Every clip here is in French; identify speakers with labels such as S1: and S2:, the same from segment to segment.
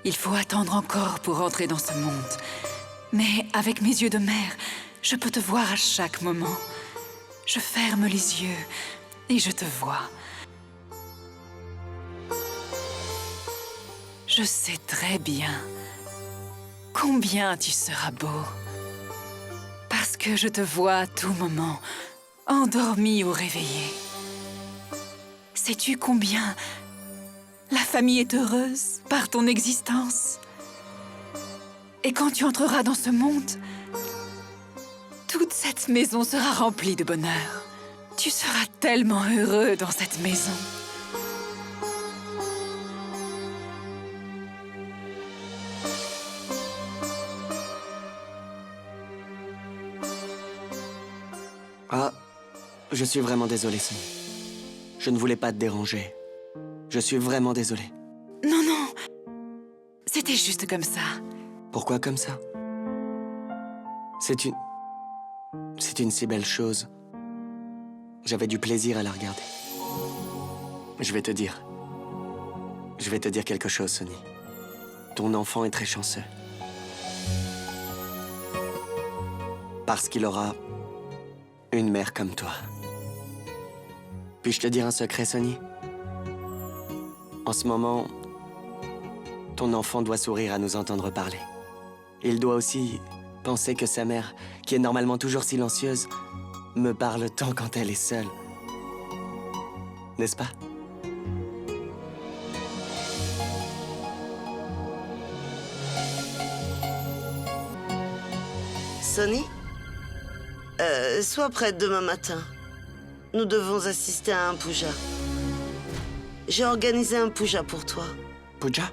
S1: Il faut attendre encore pour entrer dans ce monde. Mais avec mes yeux de mère, je peux te voir à chaque moment. Je ferme les yeux et je te vois. Je sais très bien combien tu seras beau. Parce que je te vois à tout moment, endormi ou réveillé. Sais-tu combien la famille est heureuse par ton existence? Et quand tu entreras dans ce monde, toute cette maison sera remplie de bonheur. Tu seras tellement heureux dans cette maison.
S2: Ah, je suis vraiment désolé, Sonny. Je ne voulais pas te déranger. Je suis vraiment désolé.
S1: Non, non. C'était juste comme ça.
S2: Pourquoi comme ça? C'est une si belle chose. J'avais du plaisir à la regarder. Je vais te dire quelque chose, Sonny. Ton enfant est très chanceux. Parce qu'il aura une mère comme toi. Puis-je te dire un secret, Sonny? En ce moment, ton enfant doit sourire à nous entendre parler. Il doit aussi penser que sa mère, qui est normalement toujours silencieuse, me parle tant quand elle est seule. N'est-ce pas?
S3: Sonny, sois prête demain matin. Nous devons assister à un puja. J'ai organisé un puja pour toi.
S2: Puja?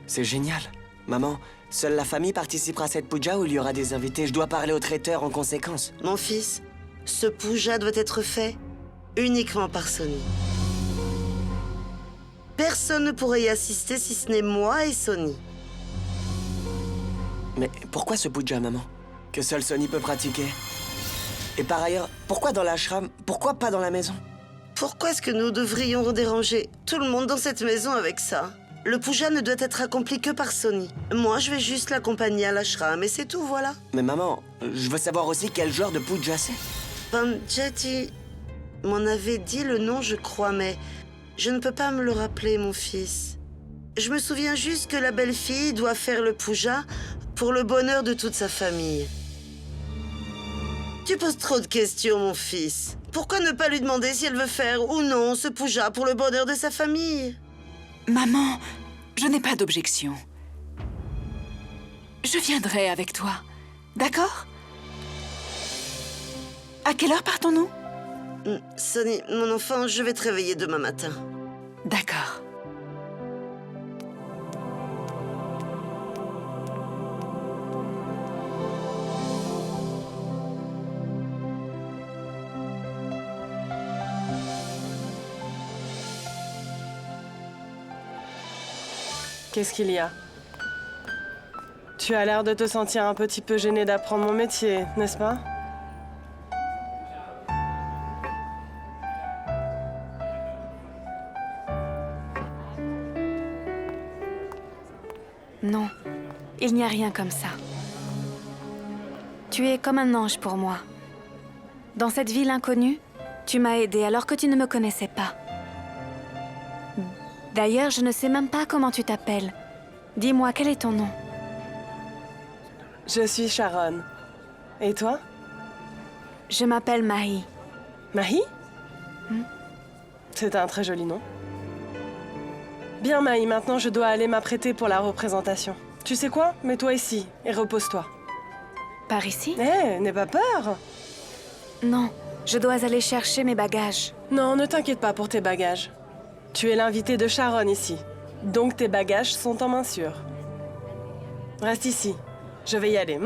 S2: C'est génial. Maman, seule la famille participera à cette puja ou il y aura des invités? Je dois parler au traiteur en conséquence.
S3: Mon fils, ce puja doit être fait uniquement par Sonny. Personne ne pourrait y assister si ce n'est moi et Sonny.
S2: Mais pourquoi ce puja, maman? Que seul Sonny peut pratiquer? Et par ailleurs, pourquoi dans l'ashram? Pourquoi pas dans la maison?
S3: Pourquoi est-ce que nous devrions déranger tout le monde dans cette maison avec ça? Le puja ne doit être accompli que par Sonny. Moi, je vais juste l'accompagner à l'ashram et c'est tout, voilà.
S2: Mais maman, je veux savoir aussi quel genre de puja c'est.
S3: Panjati m'en avait dit le nom, je crois, mais je ne peux pas me le rappeler, mon fils. Je me souviens juste que la belle-fille doit faire le puja pour le bonheur de toute sa famille. Tu poses trop de questions, mon fils. Pourquoi ne pas lui demander si elle veut faire ou non ce puja pour le bonheur de sa famille?
S1: Maman, je n'ai pas d'objection. Je viendrai avec toi, d'accord? À quelle heure partons-nous?
S3: Sonny, mon enfant, je vais te réveiller demain matin.
S1: D'accord.
S4: Qu'est-ce qu'il y a? Tu as l'air de te sentir un petit peu gênée d'apprendre mon métier, n'est-ce pas?
S5: Non, il n'y a rien comme ça. Tu es comme un ange pour moi. Dans cette ville inconnue, tu m'as aidée alors que tu ne me connaissais pas. D'ailleurs, je ne sais même pas comment tu t'appelles. Dis-moi, quel est ton nom?
S4: Je suis Sharon. Et toi?
S5: Je m'appelle Mahi.
S4: Mahi? C'est un très joli nom. Bien, Mahi, maintenant je dois aller m'apprêter pour la représentation. Tu sais quoi? Mets-toi ici et repose-toi.
S5: Par ici?
S4: N'aie pas peur!
S5: Non, je dois aller chercher mes bagages.
S4: Non, ne t'inquiète pas pour tes bagages. Tu es l'invité de Sharon ici, donc tes bagages sont en main sûre. Reste ici, je vais y aller,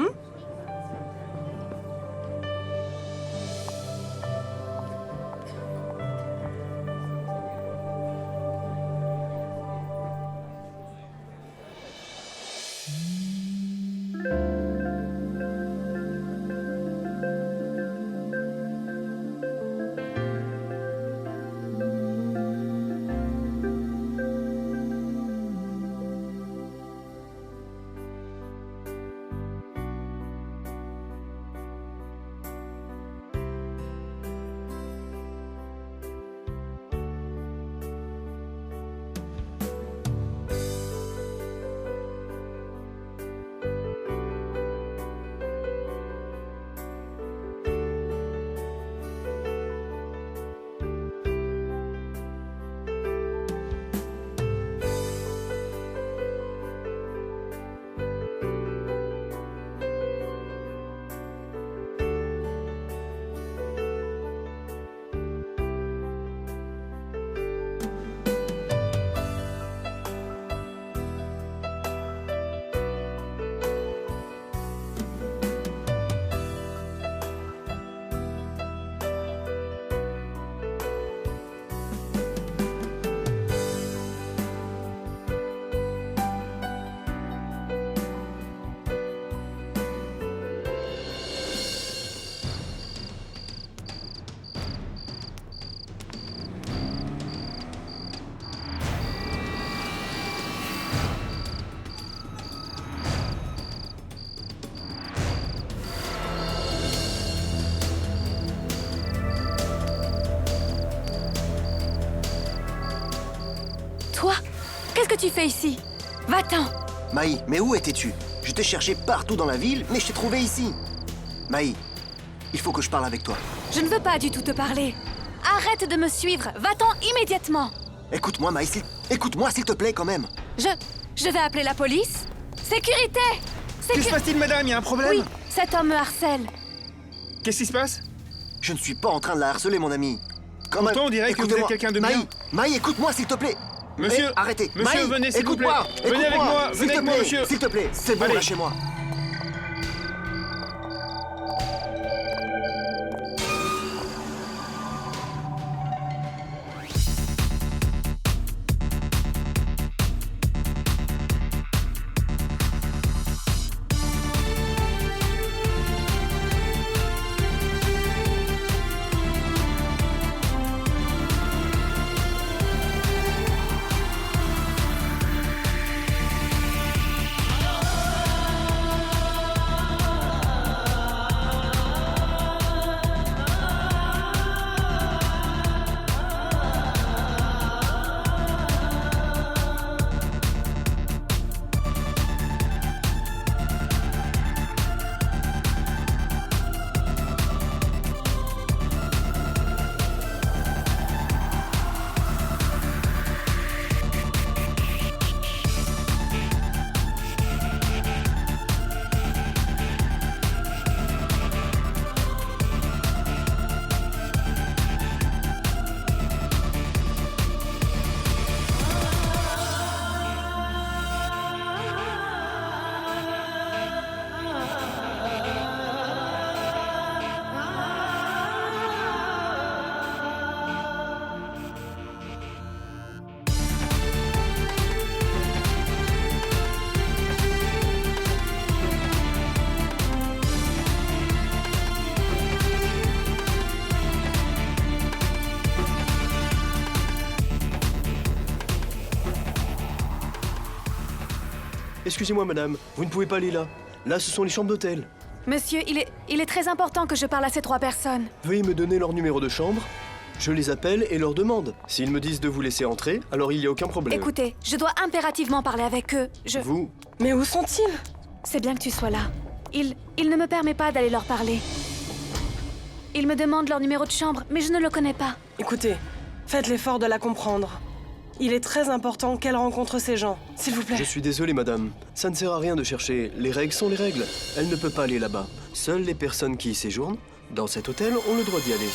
S5: que tu fais ici? Va-t'en!
S6: Maï, mais où étais-tu? Je t'ai cherché partout dans la ville, mais je t'ai trouvé ici. Maï, il faut que je parle avec toi.
S5: Je ne veux pas du tout te parler. Arrête de me suivre. Va-t'en immédiatement.
S6: Écoute-moi, Maï, écoute-moi s'il te plaît quand même.
S5: Je vais appeler la police. Sécurité!
S7: Que se passe-t-il, madame? Il y a un problème?
S5: Oui, cet homme me harcèle.
S7: Qu'est-ce qui se passe?
S6: Je ne suis pas en train de la harceler, mon ami. Quand
S7: Pourtant, on dirait que vous êtes
S6: écoutez-moi.
S7: quelqu'un de
S6: Maï,
S7: bien.
S6: Maï, écoute-moi s'il te plaît.
S7: Monsieur,
S6: arrêtez.
S7: monsieur,
S6: Maï,
S7: venez, s'il vous plaît.
S6: écoute-moi.
S7: Venez avec moi,
S6: s'il
S7: venez
S6: te
S7: avec moi,
S6: plaît,
S7: monsieur.
S6: S'il te plaît, c'est bon,
S7: Allez.
S6: lâchez-moi.
S8: Excusez-moi, madame, vous ne pouvez pas aller là. Là, ce sont les chambres d'hôtel.
S5: Monsieur, il est très important que je parle à ces 3 personnes.
S8: Veuillez me donner leur numéro de chambre. Je les appelle et leur demande. S'ils me disent de vous laisser entrer, alors il n'y a aucun problème.
S5: Écoutez, je dois impérativement parler avec eux.
S8: Vous,
S4: Mais où sont-ils?
S5: C'est bien que tu sois là. Il ne me permet pas d'aller leur parler. Il me demande leur numéro de chambre, mais je ne le connais pas.
S4: Écoutez, faites l'effort de la comprendre. Il est très important qu'elle rencontre ces gens, s'il vous plaît.
S8: je suis désolé, madame. Ça ne sert à rien de chercher. Les règles sont les règles. Elle ne peut pas aller là-bas. Seules les personnes qui y séjournent, dans cet hôtel, ont le droit d'y aller.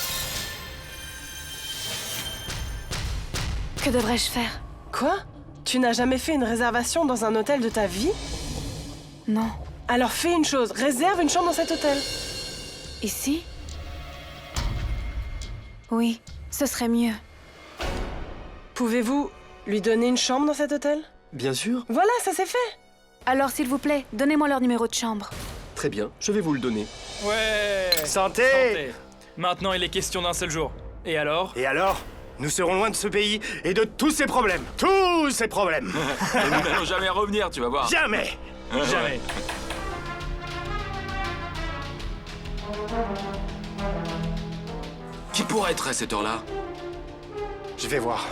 S5: Que devrais-je faire?
S4: Quoi? Tu n'as jamais fait une réservation dans un hôtel de ta vie?
S5: Non.
S4: Alors fais une chose, réserve une chambre dans cet hôtel.
S5: Ici? Oui, ce serait mieux.
S4: Pouvez-vous lui donner une chambre dans cet hôtel?
S8: Bien sûr.
S4: Voilà, ça c'est fait.
S5: Alors, s'il vous plaît, donnez-moi leur numéro de chambre.
S8: Très bien, je vais vous le donner.
S9: Ouais.
S10: Santé.
S9: Maintenant, il est question d'un seul jour. Et alors?
S10: Et alors? Nous serons loin de ce pays et de tous ses problèmes. Tous ses problèmes.
S11: Et nous n'allons jamais revenir, tu vas voir.
S10: Jamais.
S9: Jamais.
S11: Qui pourrait être à cette heure-là?
S10: Je vais voir.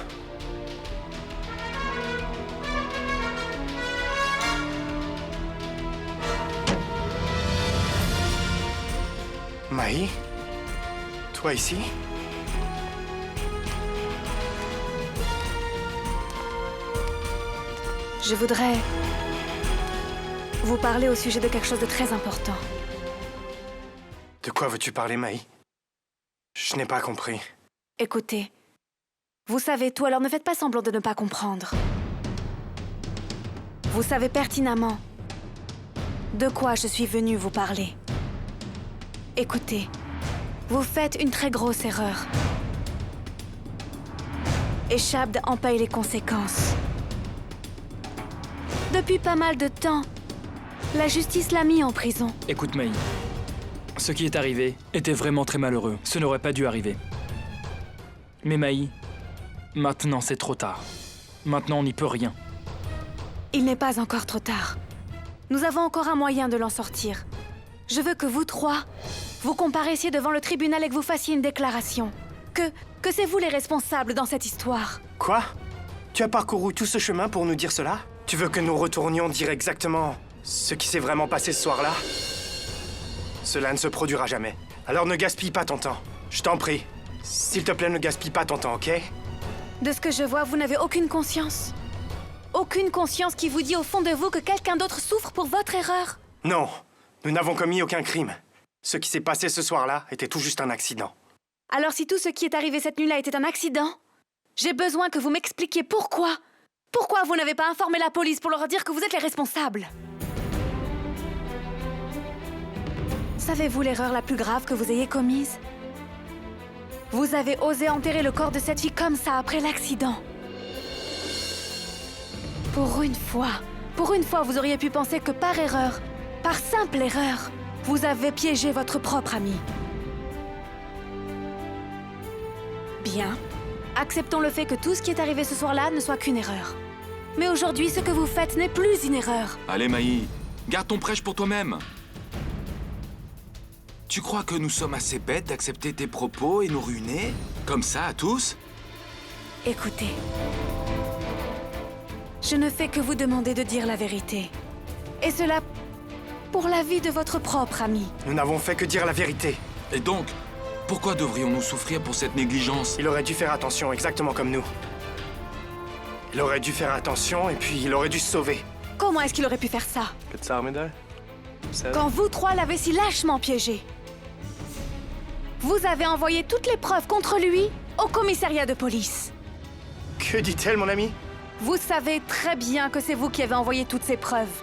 S10: Maï? Toi ici?
S5: Je voudrais vous parler au sujet de quelque chose de très important.
S10: De quoi veux-tu parler, Maï? Je n'ai pas compris.
S5: Écoutez, vous savez tout, alors ne faites pas semblant de ne pas comprendre. Vous savez pertinemment de quoi je suis venue vous parler. Écoutez, vous faites une très grosse erreur. Et Shabd en paye les conséquences. Depuis pas mal de temps, la justice l'a mis en prison.
S9: Écoute, Mei. Ce qui est arrivé était vraiment très malheureux. Ce n'aurait pas dû arriver. Mais Maï, maintenant c'est trop tard. Maintenant on n'y peut rien.
S5: Il n'est pas encore trop tard. Nous avons encore un moyen de l'en sortir. Je veux que vous 3, vous comparaissiez devant le tribunal et que vous fassiez une déclaration. Que c'est vous les responsables dans cette histoire.
S10: Quoi? Tu as parcouru tout ce chemin pour nous dire cela? Tu veux que nous retournions dire exactement ce qui s'est vraiment passé ce soir-là? Cela ne se produira jamais. Alors ne gaspille pas ton temps. Je t'en prie. S'il te plaît, ne gaspille pas ton temps, ok?
S5: De ce que je vois, vous n'avez aucune conscience. Aucune conscience qui vous dit au fond de vous que quelqu'un d'autre souffre pour votre erreur.
S10: Non, nous n'avons commis aucun crime. Ce qui s'est passé ce soir-là était tout juste un accident.
S5: Alors si tout ce qui est arrivé cette nuit-là était un accident, j'ai besoin que vous m'expliquiez pourquoi. Pourquoi vous n'avez pas informé la police pour leur dire que vous êtes les responsables? Savez-vous l'erreur la plus grave que vous ayez commise? Vous avez osé enterrer le corps de cette fille comme ça après l'accident. Pour une fois, vous auriez pu penser que par erreur, par simple erreur, vous avez piégé votre propre ami. Bien. Acceptons le fait que tout ce qui est arrivé ce soir-là ne soit qu'une erreur. Mais aujourd'hui, ce que vous faites n'est plus une erreur.
S11: Allez, Maï, garde ton prêche pour toi-même. Tu crois que nous sommes assez bêtes d'accepter tes propos et nous ruiner? Comme ça, à tous?
S5: Écoutez. Je ne fais que vous demander de dire la vérité. Et cela pour la vie de votre propre ami.
S10: Nous n'avons fait que dire la vérité.
S11: Et donc, pourquoi devrions-nous souffrir pour cette négligence?
S10: Il aurait dû faire attention, exactement comme nous. Il aurait dû faire attention et puis il aurait dû se sauver.
S5: Comment est-ce qu'il aurait pu faire ça?
S8: Bezahlen.
S5: Quand vous trois l'avez si lâchement piégé. Vous avez envoyé toutes les preuves contre lui au commissariat de police.
S10: Que dit-elle, mon ami?
S5: Vous savez très bien que c'est vous qui avez envoyé toutes ces preuves.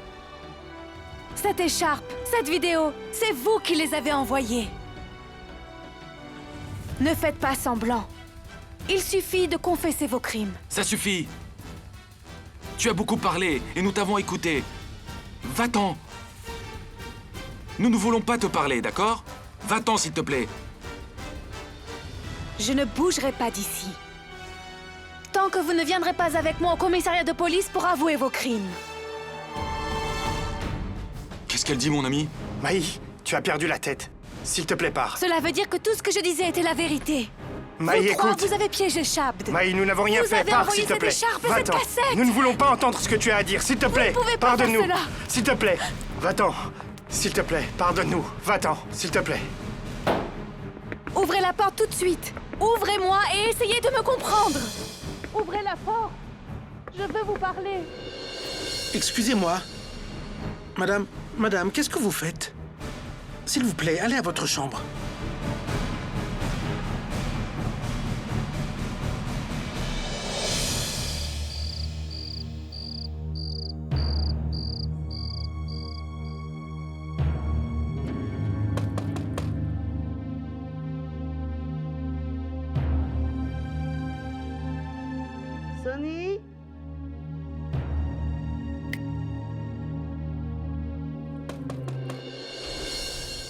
S5: Cette écharpe, cette vidéo, c'est vous qui les avez envoyées. Ne faites pas semblant. Il suffit de confesser vos crimes.
S11: Ça suffit. Tu as beaucoup parlé et nous t'avons écouté. Va-t'en. Nous ne voulons pas te parler, d'accord? Va-t'en, s'il te plaît.
S5: Je ne bougerai pas d'ici. Tant que vous ne viendrez pas avec moi au commissariat de police pour avouer vos crimes.
S11: Qu'est-ce qu'elle dit, mon ami?
S10: Maï, tu as perdu la tête. S'il te plaît, pars.
S5: Cela veut dire que tout ce que je disais était la vérité.
S10: Maï,
S5: vous trois,
S10: écoute.
S5: vous avez piégé Shabd.
S10: Maï, nous n'avons rien fait. Pars, s'il te plaît.
S5: Vous avez envoyé cette écharpe et cette
S10: Va-t'en.
S5: cassette.
S10: Nous ne voulons pas entendre ce que tu as à dire. S'il te plaît,
S5: Vous ne pouvez pas faire
S10: pardonne-nous.
S5: cela.
S10: S'il te plaît, va-t'en. S'il te plaît, pardonne-nous. Va-t'en, s'il te plaît.
S5: Ouvrez la porte tout de suite. Ouvrez-moi et essayez de me comprendre. Ouvrez la porte. Je veux vous parler.
S7: Excusez-moi. Madame, qu'est-ce que vous faites? S'il vous plaît, allez à votre chambre.
S3: Sonny?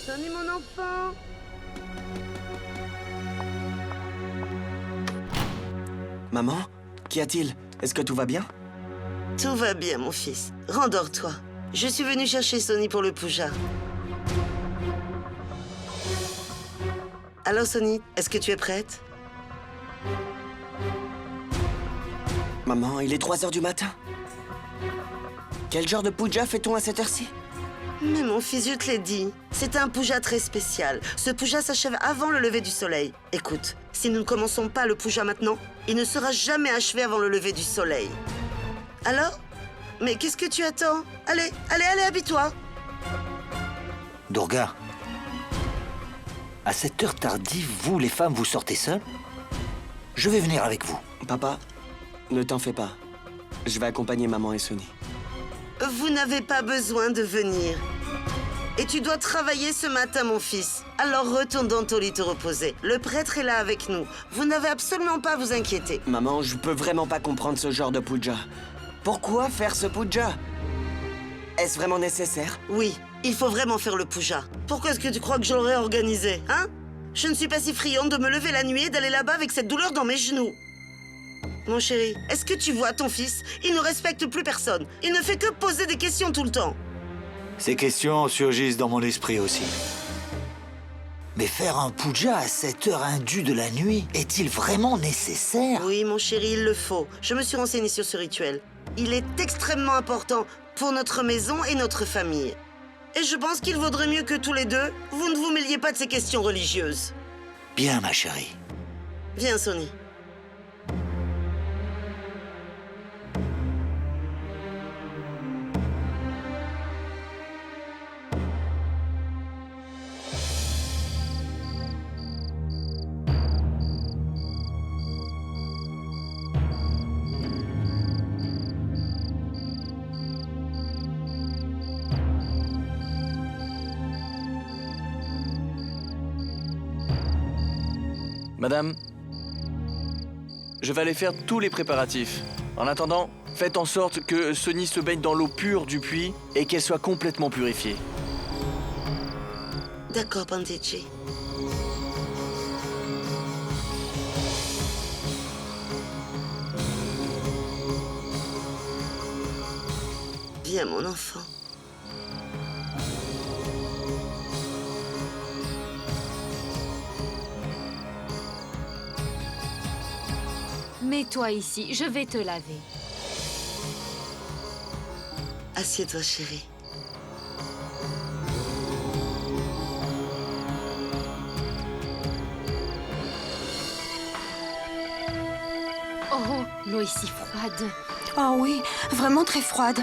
S3: Sonny, mon enfant?
S2: Maman? Qu'y a-t-il? Est-ce que tout va bien?
S3: Tout va bien, mon fils. Rendors-toi. Je suis venue chercher Sonny pour le Pouja. Alors, Sonny, est-ce que tu es prête?
S2: Maman, il est 3 heures du matin. Quel genre de puja fait-on à cette heure-ci?
S3: Mais mon fils, je te l'ai dit, c'est un Pouja très spécial. Ce Pouja s'achève avant le lever du soleil. Écoute, si nous ne commençons pas le Pouja maintenant, il ne sera jamais achevé avant le lever du soleil. Alors? Mais qu'est-ce que tu attends? Allez, habille-toi.
S12: Durga, à cette heure tardive, vous, les femmes, vous sortez seules? Je vais venir avec vous.
S2: Papa, ne t'en fais pas. Je vais accompagner maman et Sonny.
S3: Vous n'avez pas besoin de venir. Et tu dois travailler ce matin, mon fils. Alors retourne dans ton lit te reposer. Le prêtre est là avec nous. Vous n'avez absolument pas à vous inquiéter.
S2: Maman, je peux vraiment pas comprendre ce genre de puja. Pourquoi faire ce puja? Est-ce vraiment nécessaire?
S3: Oui, il faut vraiment faire le Pouja. Pourquoi est-ce que tu crois que je l'aurais organisé, hein? Je ne suis pas si friande de me lever la nuit et d'aller là-bas avec cette douleur dans mes genoux. Mon chéri, est-ce que tu vois ton fils? Il ne respecte plus personne. Il ne fait que poser des questions tout le temps.
S12: Ces questions surgissent dans mon esprit aussi. Mais faire un puja à cette heure indue de la nuit, est-il vraiment nécessaire?
S3: Oui, mon chéri, il le faut. Je me suis renseignée sur ce rituel. Il est extrêmement important pour notre maison et notre famille. Et je pense qu'il vaudrait mieux que tous les deux, vous ne vous mêliez pas de ces questions religieuses.
S12: Bien, ma chérie.
S3: Viens, Sonny.
S13: Madame, je vais aller faire tous les préparatifs. En attendant, faites en sorte que Sonny se baigne dans l'eau pure du puits et qu'elle soit complètement purifiée.
S3: D'accord, Panditji. Viens, mon enfant.
S14: Mets-toi ici, je vais te laver.
S3: Assieds-toi, chérie.
S14: Oh, l'eau est si froide.
S5: Oh oui, vraiment très froide.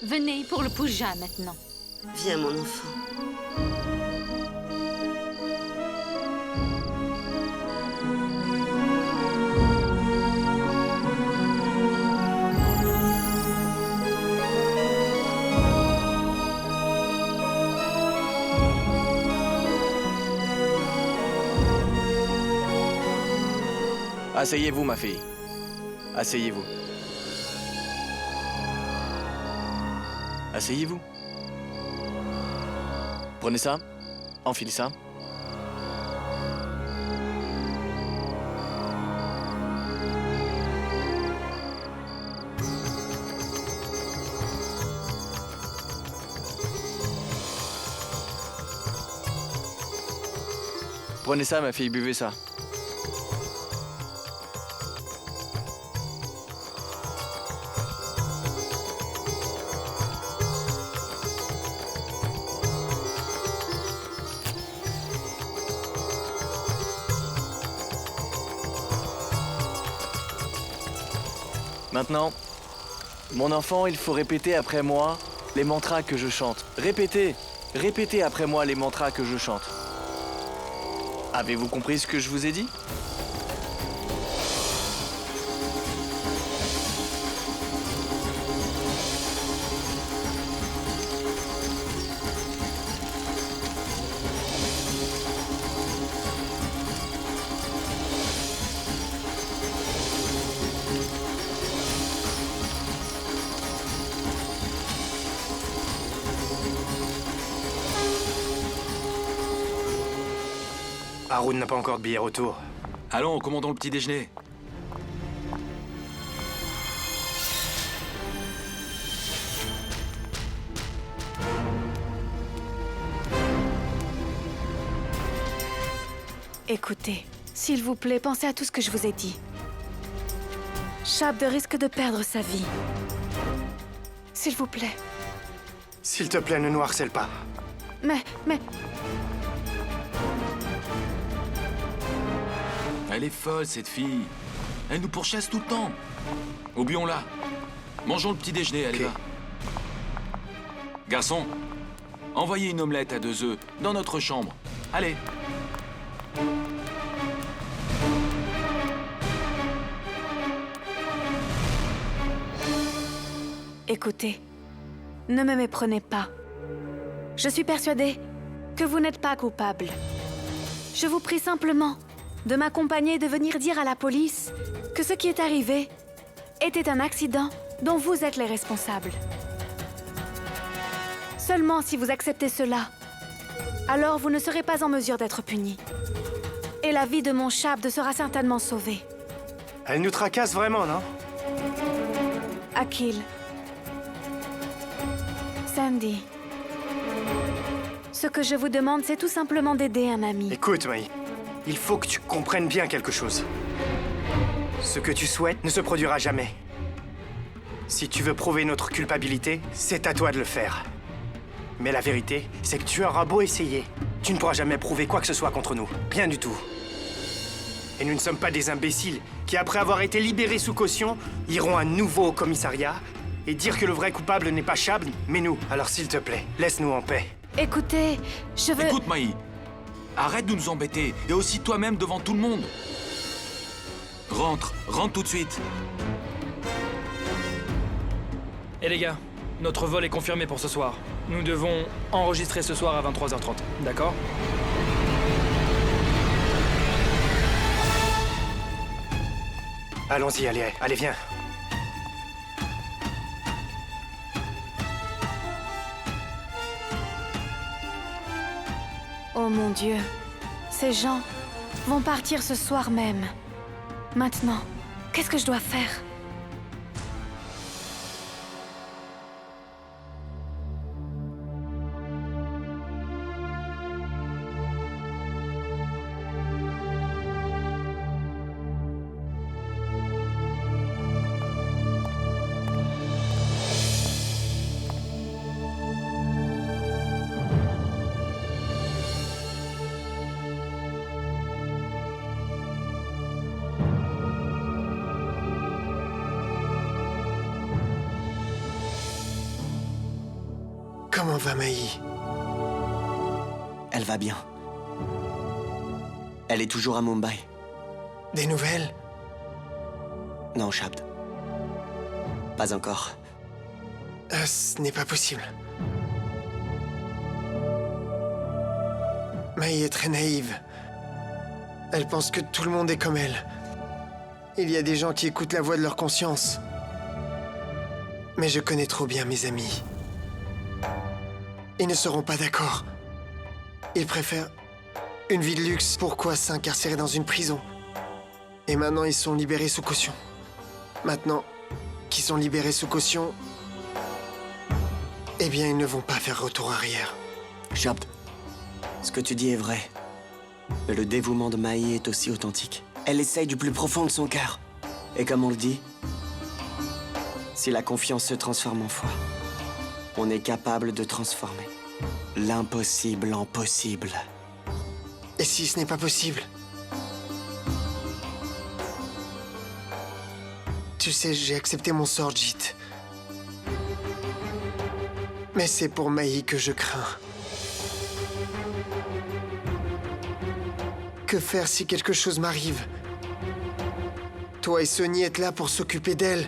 S14: Venez pour le puja maintenant.
S3: Viens, mon enfant.
S13: Asseyez-vous, ma fille. Asseyez-vous. Asseyez-vous. Prenez ça. Enfilez ça. Prenez ça, ma fille, buvez ça. Maintenant, mon enfant, il faut répéter après moi les mantras que je chante. Répétez, répétez après moi les mantras que je chante. Avez-vous compris ce que je vous ai dit ?
S10: Haroun n'a pas encore de billet retour.
S11: Allons, commandons le petit déjeuner.
S5: Écoutez, s'il vous plaît, pensez à tout ce que je vous ai dit. Shabd risque de perdre sa vie. S'il vous plaît.
S10: S'il te plaît, ne nous harcèle pas.
S5: Mais...
S11: Elle est folle, cette fille. Elle nous pourchasse tout le temps. Oublions-la. Mangeons le petit déjeuner, allez, va. Garçon, envoyez une omelette à 2 œufs dans notre chambre. Allez.
S5: Écoutez, ne me méprenez pas. Je suis persuadée que vous n'êtes pas coupable. Je vous prie simplement de m'accompagner et de venir dire à la police que ce qui est arrivé était un accident dont vous êtes les responsables. Seulement si vous acceptez cela, alors vous ne serez pas en mesure d'être puni. Et la vie de mon Shabd sera certainement sauvée.
S10: Elle nous tracasse vraiment, non?
S5: Akil. Sandy. Ce que je vous demande, c'est tout simplement d'aider un ami.
S10: Écoute, Maï, il faut que tu comprennes bien quelque chose. Ce que tu souhaites ne se produira jamais. Si tu veux prouver notre culpabilité, c'est à toi de le faire. Mais la vérité, c'est que tu auras beau essayer, tu ne pourras jamais prouver quoi que ce soit contre nous. Rien du tout. Et nous ne sommes pas des imbéciles qui, après avoir été libérés sous caution, iront à nouveau au commissariat et dire que le vrai coupable n'est pas Shabd, mais nous. Alors s'il te plaît, laisse-nous en paix.
S5: Écoutez, je veux...
S11: Écoute, Maï, arrête de nous embêter, et aussi toi-même devant tout le monde. Rentre tout de suite.
S9: Et les gars, notre vol est confirmé pour ce soir. Nous devons enregistrer ce soir à 23h30, d'accord?
S10: Allons-y, allez, viens.
S5: Oh mon Dieu, ces gens vont partir ce soir même. Maintenant, qu'est-ce que je dois faire?
S7: Comment va Maï?
S2: Elle va bien. Elle est toujours à Mumbai.
S7: Des nouvelles?
S2: Non, Shabd. Pas encore.
S7: Ce n'est pas possible. Maï est très naïve. Elle pense que tout le monde est comme elle. Il y a des gens qui écoutent la voix de leur conscience. Mais je connais trop bien mes amis. Ils ne seront pas d'accord. Ils préfèrent une vie de luxe. Pourquoi s'incarcérer dans une prison? Et maintenant, ils sont libérés sous caution. Maintenant qu'ils sont libérés sous caution, eh bien, ils ne vont pas faire retour arrière.
S2: Shabd, ce que tu dis est vrai. Mais le dévouement de Maï est aussi authentique. Elle essaye du plus profond de son cœur. Et comme on le dit, si la confiance se transforme en foi, on est capable de transformer l'impossible en possible.
S7: Et si ce n'est pas possible? Tu sais, j'ai accepté mon sort, Jit. Mais c'est pour Maï que je crains. Que faire si quelque chose m'arrive? Toi et Sonny êtes là pour s'occuper d'elle.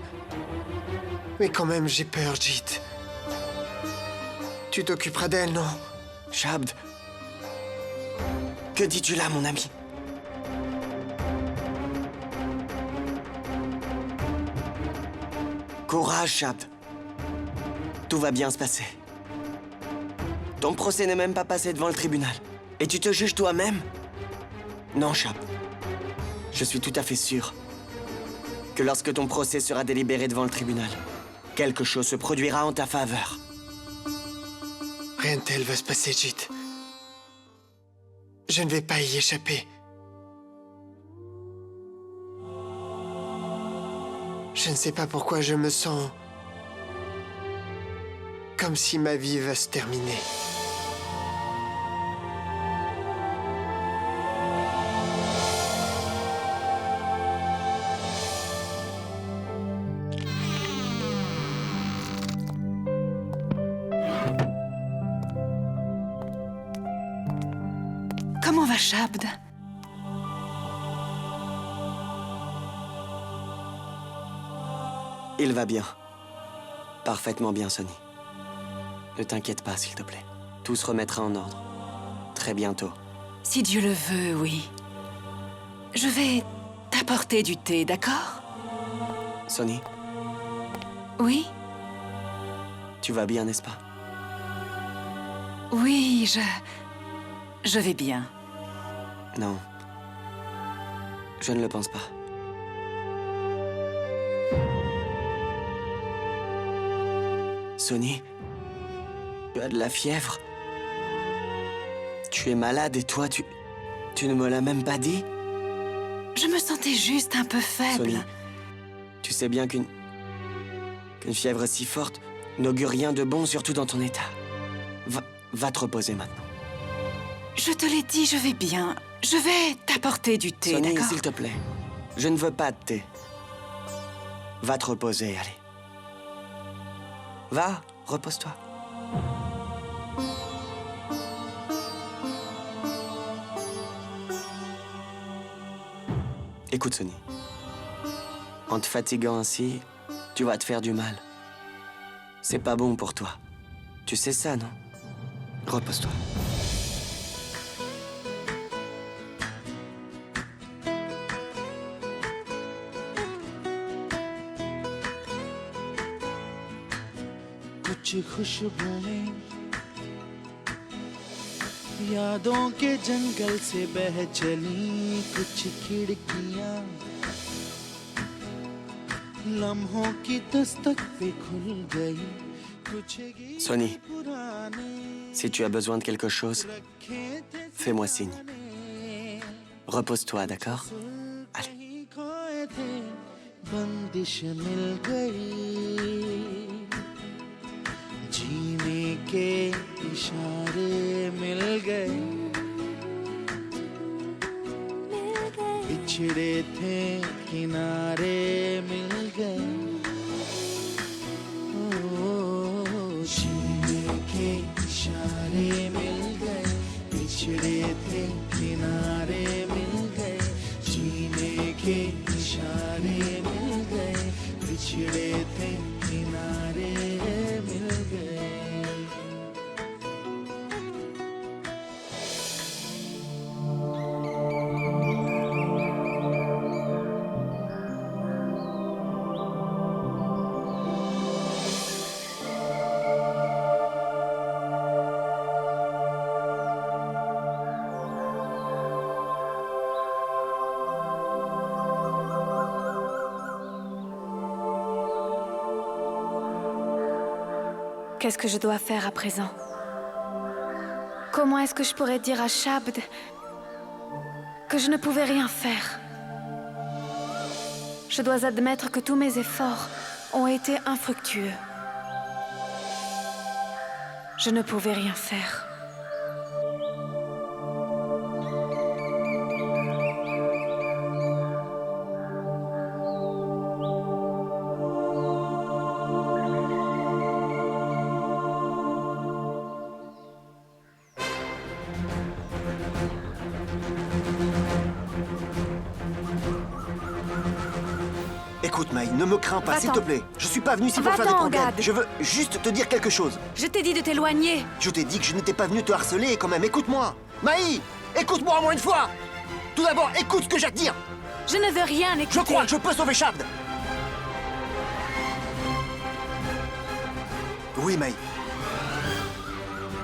S7: Mais quand même, j'ai peur, Jit. Tu t'occuperas d'elle, non?
S2: Shabd, que dis-tu là, mon ami? Courage, Shabd. Tout va bien se passer. Ton procès n'est même pas passé devant le tribunal. Et tu te juges toi-même? Non, Shabd. Je suis tout à fait sûr que lorsque ton procès sera délibéré devant le tribunal, quelque chose se produira en ta faveur.
S7: Rien de tel va se passer, Jit. Je ne vais pas y échapper. Je ne sais pas pourquoi je me sens comme si ma vie va se terminer.
S1: Comment va Shabd?
S2: Il va bien. Parfaitement bien, Sonny. Ne t'inquiète pas, s'il te plaît. tout se remettra en ordre. Très bientôt.
S1: Si Dieu le veut, oui. Je vais t'apporter du thé, d'accord?
S2: Sonny,
S1: Oui?
S2: tu vas bien, n'est-ce pas?
S1: Oui, je vais bien.
S2: Non. Je ne le pense pas. Sonny, tu as de la fièvre. Tu es malade et toi, tu ne me l'as même pas dit?
S1: Je me sentais juste un peu faible.
S2: Sonny, tu sais bien qu'une fièvre si forte n'augure rien de bon, surtout dans ton état. Va te reposer maintenant.
S1: Je te l'ai dit, je vais bien. Je vais t'apporter du thé,
S2: Sonny,
S1: d'accord?
S2: s'il te plaît, je ne veux pas de thé. Va te reposer, allez. Va, repose-toi. Écoute, Sonny. En te fatiguant ainsi, tu vas te faire du mal. C'est pas bon pour toi. Tu sais ça, non? Repose-toi.
S15: कुछ खुशबुएं यादों के जंगल से बह चली कुछ खिड़कियां लम्हों की दस्तक पे खुल गई कुछ
S2: Sonny, si tu as besoin de quelque chose, fais-moi signe. Repose-toi, d'accord? Allez.
S15: खोए थे बंदिश मिल गई जीने के इशारे मिल गए बिछड़े थे किनारे मिल गए जीने के इशारे मिल गए बिछड़े थे किनारे मिल गए जीने के इशारे मिल गए बिछड़े थे किनारे मिल गए
S5: Qu'est-ce que je dois faire à présent? Comment est-ce que je pourrais dire à Shabd que je ne pouvais rien faire? Je dois admettre que tous mes efforts ont été infructueux. Je ne pouvais rien faire.
S6: Écoute, Maï, ne me crains pas, s'il te plaît. Je suis pas venu ici pour faire des
S5: Va-t'en,
S6: problèmes.
S5: Gad.
S6: Je veux juste te dire quelque chose.
S5: Je t'ai dit de t'éloigner.
S6: Je t'ai dit que je n'étais pas venu te harceler et quand même, écoute-moi. Maï, écoute-moi au moins une fois. Tout d'abord, écoute ce que j'ai à te dire.
S5: Je ne veux rien écouter.
S6: Je crois que je peux sauver Shabd. Oui, Maï.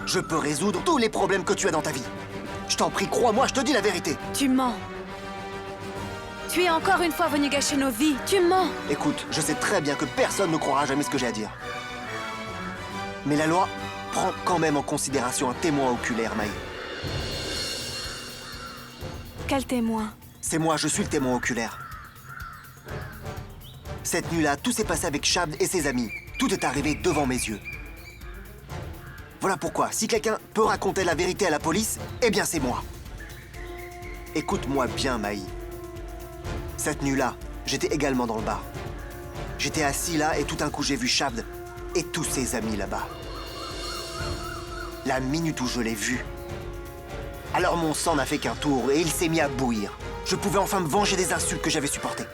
S6: Je peux résoudre tous les problèmes que tu as dans ta vie. Je t'en prie, crois-moi, je te dis la vérité.
S5: Tu mens. Tu es encore une fois venu gâcher nos vies. Tu mens.
S6: Écoute, je sais très bien que personne ne croira jamais ce que j'ai à dire. Mais la loi prend quand même en considération un témoin oculaire, Maï.
S5: Quel témoin?
S6: C'est moi, je suis le témoin oculaire. Cette nuit-là, tout s'est passé avec Shabd et ses amis. Tout est arrivé devant mes yeux. Voilà pourquoi, si quelqu'un peut raconter la vérité à la police, eh bien c'est moi. Écoute-moi bien, Maï. Cette nuit-là, j'étais également dans le bar. J'étais assis là et tout d'un coup j'ai vu Shabd et tous ses amis là-bas. La minute où je l'ai vu, alors mon sang n'a fait qu'un tour et il s'est mis à bouillir. Je pouvais enfin me venger des insultes que j'avais supportées.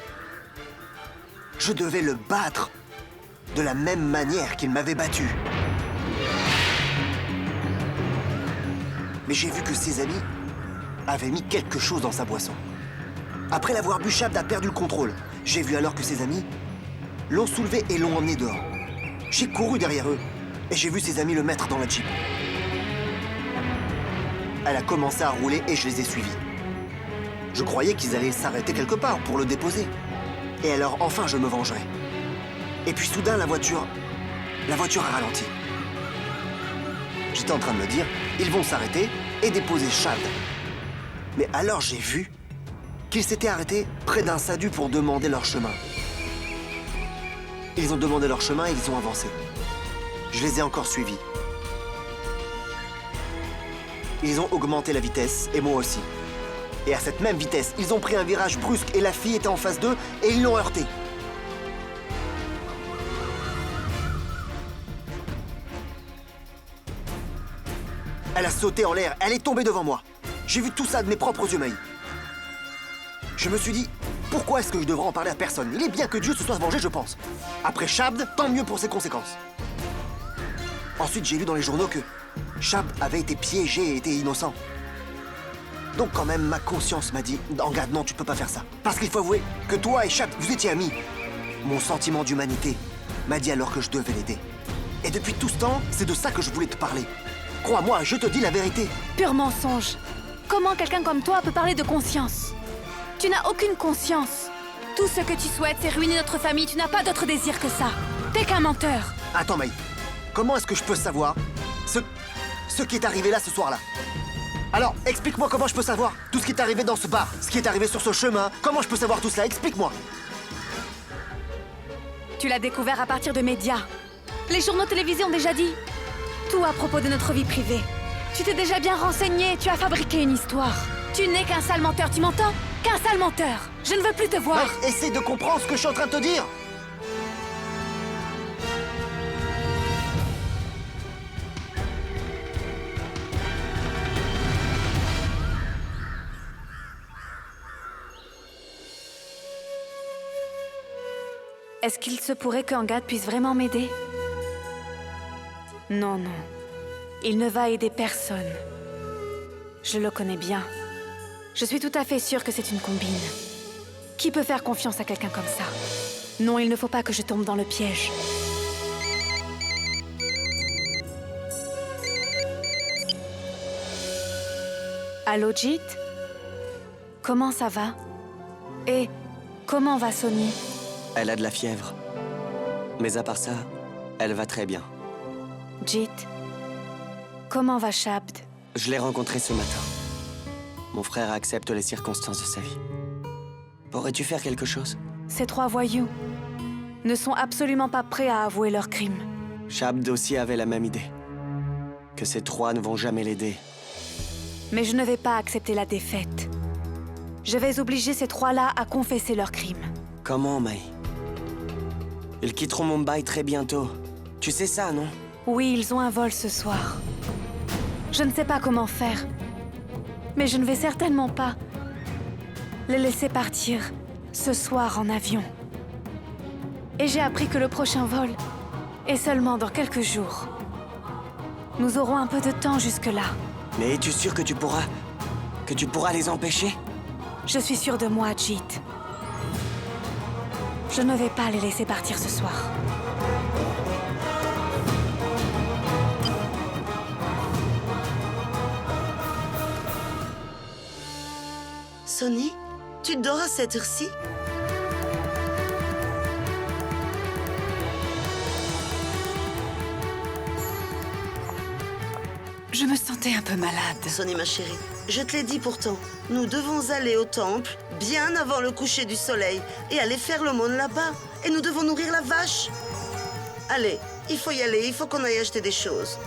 S6: Je devais le battre de la même manière qu'il m'avait battu. mais j'ai vu que ses amis avaient mis quelque chose dans sa boisson. Après l'avoir bu, Shabd a perdu le contrôle. J'ai vu alors que ses amis l'ont soulevé et l'ont emmené dehors. J'ai couru derrière eux et j'ai vu ses amis le mettre dans la Jeep. Elle a commencé à rouler et je les ai suivis. Je croyais qu'ils allaient s'arrêter quelque part pour le déposer. Et alors, enfin, je me vengerai. Et puis soudain, la voiture a ralenti. J'étais en train de me dire, ils vont s'arrêter et déposer Shabd. Mais alors j'ai vu qu'ils s'étaient arrêtés près d'un sadu pour demander leur chemin. Ils ont demandé leur chemin et ils ont avancé. Je les ai encore suivis. Ils ont augmenté la vitesse, et moi aussi. Et à cette même vitesse, ils ont pris un virage brusque et la fille était en face d'eux et ils l'ont heurtée. Elle a sauté en l'air, elle est tombée devant moi. J'ai vu tout ça de mes propres yeux, Maï. Je me suis dit, pourquoi est-ce que je devrais en parler à personne? Il est bien que Dieu se soit vengé, je pense. Après Shabd, tant mieux pour ses conséquences. Ensuite, j'ai lu dans les journaux que Shabd avait été piégé et était innocent. Donc quand même, ma conscience m'a dit, en garde, non, tu peux pas faire ça. Parce qu'il faut avouer que toi et Shabd, vous étiez amis. Mon sentiment d'humanité m'a dit alors que je devais l'aider. Et depuis tout ce temps, c'est de ça que je voulais te parler. Crois-moi, je te dis la vérité.
S5: Pur mensonge. Comment quelqu'un comme toi peut parler de conscience? Tu n'as aucune conscience. Tout ce que tu souhaites, c'est ruiner notre famille. Tu n'as pas d'autre désir que ça. T'es qu'un menteur.
S6: Attends, Maï. Comment est-ce que je peux savoir ce qui est arrivé là ce soir-là? Alors, explique-moi comment je peux savoir tout ce qui est arrivé dans ce bar, ce qui est arrivé sur ce chemin. Comment je peux savoir tout cela? Explique-moi.
S5: Tu l'as découvert à partir de médias. Les journaux télévisés ont déjà dit tout à propos de notre vie privée. Tu t'es déjà bien renseigné, tu as fabriqué une histoire. Tu n'es qu'un sale menteur, tu m'entends? Qu'un sale menteur. Je ne veux plus te voir.
S6: Maï, essaie de comprendre ce que je suis en train de te dire.
S5: Est-ce qu'il se pourrait qu'Angad puisse vraiment m'aider? Non, non. Il ne va aider personne. Je le connais bien. Je suis tout à fait sûre que c'est une combine. Qui peut faire confiance à quelqu'un comme ça? Non, il ne faut pas que je tombe dans le piège. Allô, Jeet? Comment ça va? Et comment va Sonny?
S2: Elle a de la fièvre. Mais à part ça, elle va très bien.
S5: Jeet, comment va Shabd?
S2: Je l'ai rencontré ce matin. Mon frère accepte les circonstances de sa vie. Pourrais-tu faire quelque chose?
S5: Ces trois voyous ne sont absolument pas prêts à avouer leurs crimes.
S2: Shabd aussi avait la même idée. Que ces trois ne vont jamais l'aider.
S5: Mais je ne vais pas accepter la défaite. Je vais obliger ces trois-là à confesser leurs crimes.
S2: Comment, Maï? Ils quitteront Mumbai très bientôt. Tu sais ça, non?
S5: Oui, ils ont un vol ce soir. Je ne sais pas comment faire. Mais je ne vais certainement pas les laisser partir ce soir en avion. Et j'ai appris que le prochain vol est seulement dans quelques jours. Nous aurons un peu de temps jusque-là.
S2: Mais es-tu sûr que tu pourras les empêcher?
S5: Je suis sûre de moi, Jeet. Je ne vais pas les laisser partir ce soir.
S3: Sonny, tu dors à cette heure-ci?
S1: Je me sentais un peu malade.
S3: Sonny, ma chérie, je te l'ai dit pourtant. Nous devons aller au temple bien avant le coucher du soleil et aller faire l'aumône là-bas. Et nous devons nourrir la vache. Allez, il faut y aller, il faut qu'on aille acheter des choses.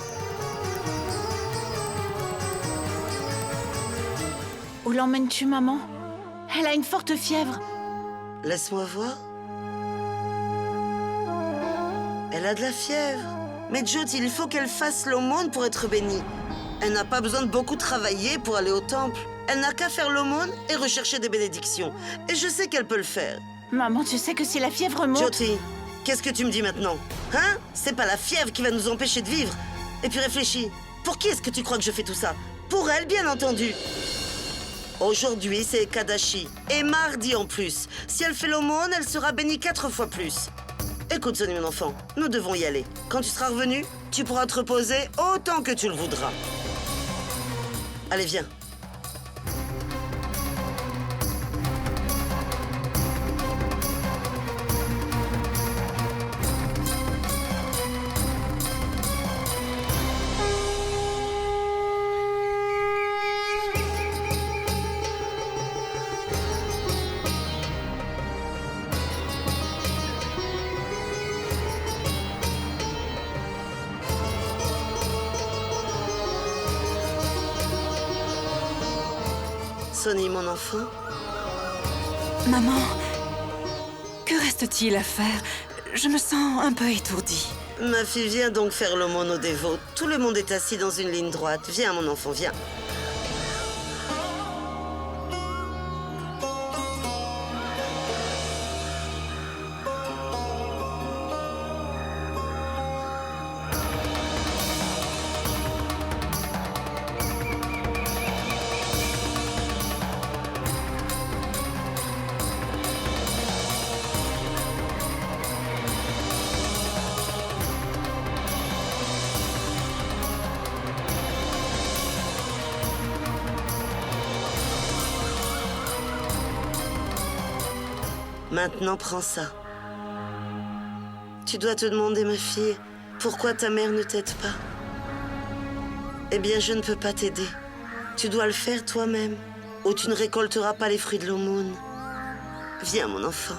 S14: Où l'emmènes-tu, maman? Elle a une forte fièvre.
S3: Laisse-moi voir. Elle a de la fièvre. Mais Jyoti, il faut qu'elle fasse l'aumône pour être bénie. Elle n'a pas besoin de beaucoup travailler pour aller au temple. Elle n'a qu'à faire l'aumône et rechercher des bénédictions. Et je sais qu'elle peut le faire.
S14: Maman, tu sais que si la fièvre monte...
S3: Jyoti, qu'est-ce que tu me dis maintenant? Hein? C'est pas la fièvre qui va nous empêcher de vivre. Et puis réfléchis. Pour qui est-ce que tu crois que je fais tout ça? Pour elle, bien entendu. Aujourd'hui, c'est Kadashi. Et mardi en plus. Si elle fait l'aumône, elle sera bénie 4 fois plus. Écoute, Sonny, mon enfant, nous devons y aller. Quand tu seras revenu, tu pourras te reposer autant que tu le voudras. Allez, viens. Sonny, mon enfant.
S1: Maman, que reste-t-il à faire? Je me sens un peu étourdie.
S3: Ma fille, viens donc faire l'aumône aux dévots. Tout le monde est assis dans une ligne droite. Viens, mon enfant, viens. Maintenant, prends ça. Tu dois te demander, ma fille, pourquoi ta mère ne t'aide pas? Eh bien, je ne peux pas t'aider. Tu dois le faire toi-même, ou tu ne récolteras pas les fruits de l'aumône. Viens, mon enfant.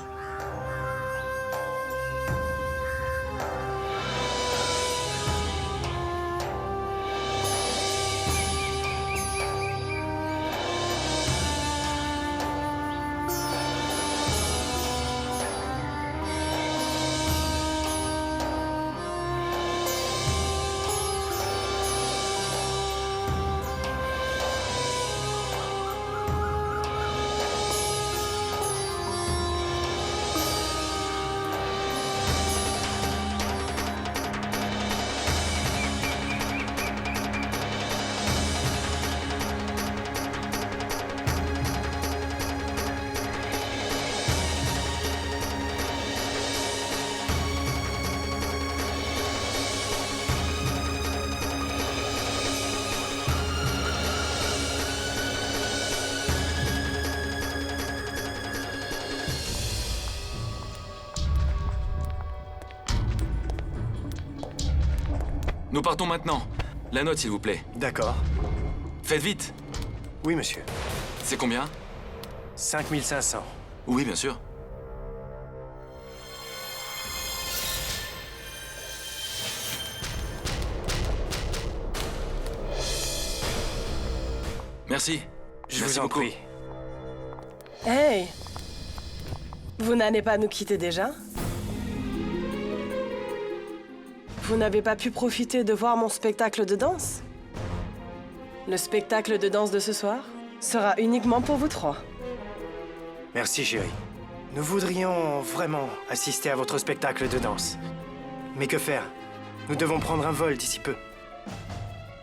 S11: Nous partons maintenant. La note, s'il vous plaît.
S10: D'accord.
S11: Faites vite.
S10: Oui, monsieur.
S11: C'est combien?
S10: 5500.
S11: Oui, bien sûr. Merci.
S10: Je vous en prie.
S4: Hey! Vous n'allez pas nous quitter déjà? Vous n'avez pas pu profiter de voir mon spectacle de danse? Le spectacle de danse de ce soir sera uniquement pour vous trois.
S10: Merci, chérie. Nous voudrions vraiment assister à votre spectacle de danse. Mais que faire? Nous devons prendre un vol d'ici peu.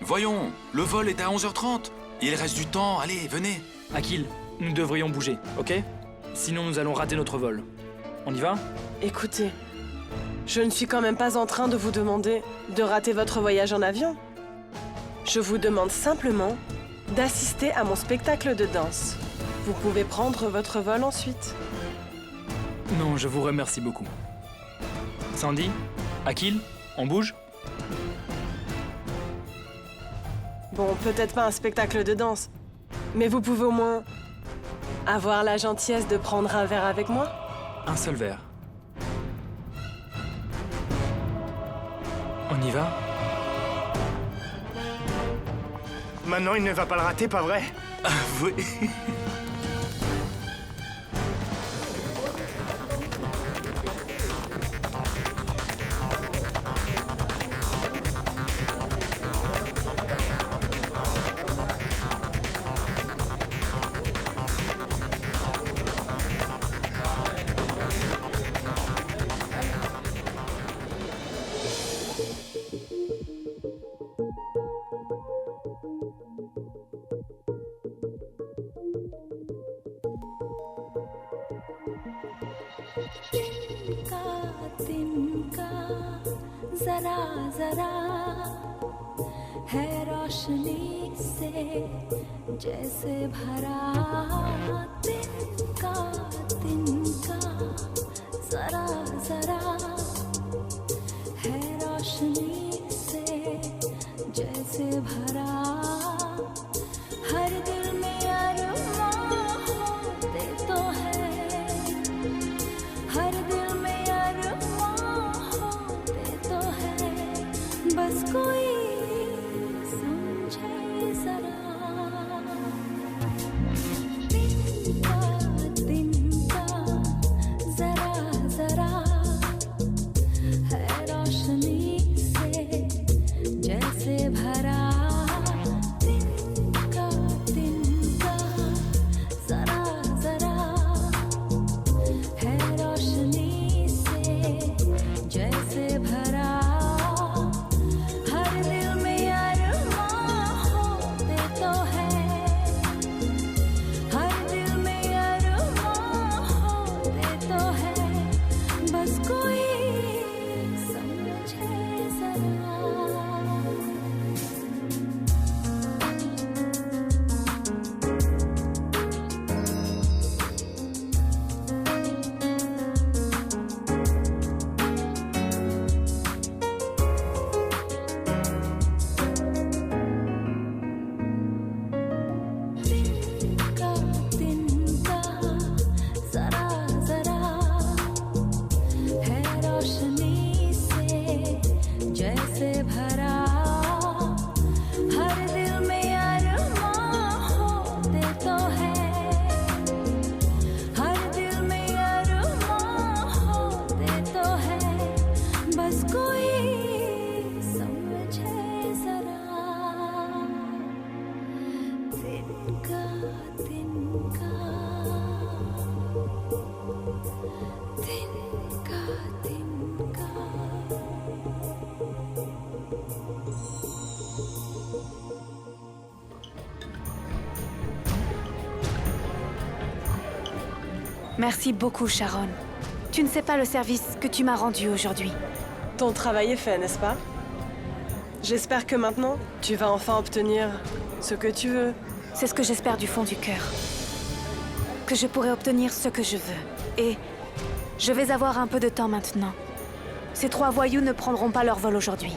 S11: Voyons, le vol est à 11h30. Il reste du temps, allez, venez.
S9: Akil, nous devrions bouger, ok? Sinon nous allons rater notre vol. On y va?
S4: Écoutez, je ne suis quand même pas en train de vous demander de rater votre voyage en avion. Je vous demande simplement d'assister à mon spectacle de danse. Vous pouvez prendre votre vol ensuite.
S9: Non, je vous remercie beaucoup. Sandy, Akil, on bouge?
S4: Bon, peut-être pas un spectacle de danse, mais vous pouvez au moins avoir la gentillesse de prendre un verre avec moi?
S9: Un seul verre. On y va?
S10: Maintenant, il ne va pas le rater, pas vrai?
S11: Oui.
S16: तिनका जरा जरा है रोशनी से जैसे भरा तिनका तिनका जरा जरा है रोशनी से जैसे भरा हर दिल में अरमां होते तो है हर दिल में अरमां होते तो है बस कोई समझे जरा तिनका तिनका जरा जरा है रोशनी से जैसे भरा तिनका तिनका जरा जरा है रोशनी से जैसे भरा हर दिल में अरमां होते तो है हर दिल में अरमां होते तो है बस कोई समझे जरा तिनका तिनका जरा जरा है रोशनी से जैसे भरा हर दिल में अरमां होते तो है हर दिल में अरमां होते तो है बस कोई समझे जरा तिनका तिनका तिनका तिनका
S5: Merci beaucoup, Sharon. Tu ne sais pas le service que tu m'as rendu aujourd'hui.
S4: Ton travail est fait, n'est-ce pas? J'espère que maintenant, tu vas enfin obtenir ce que tu veux.
S5: C'est ce que j'espère du fond du cœur. Que je pourrai obtenir ce que je veux. Et je vais avoir un peu de temps maintenant. Ces 3 voyous ne prendront pas leur vol aujourd'hui.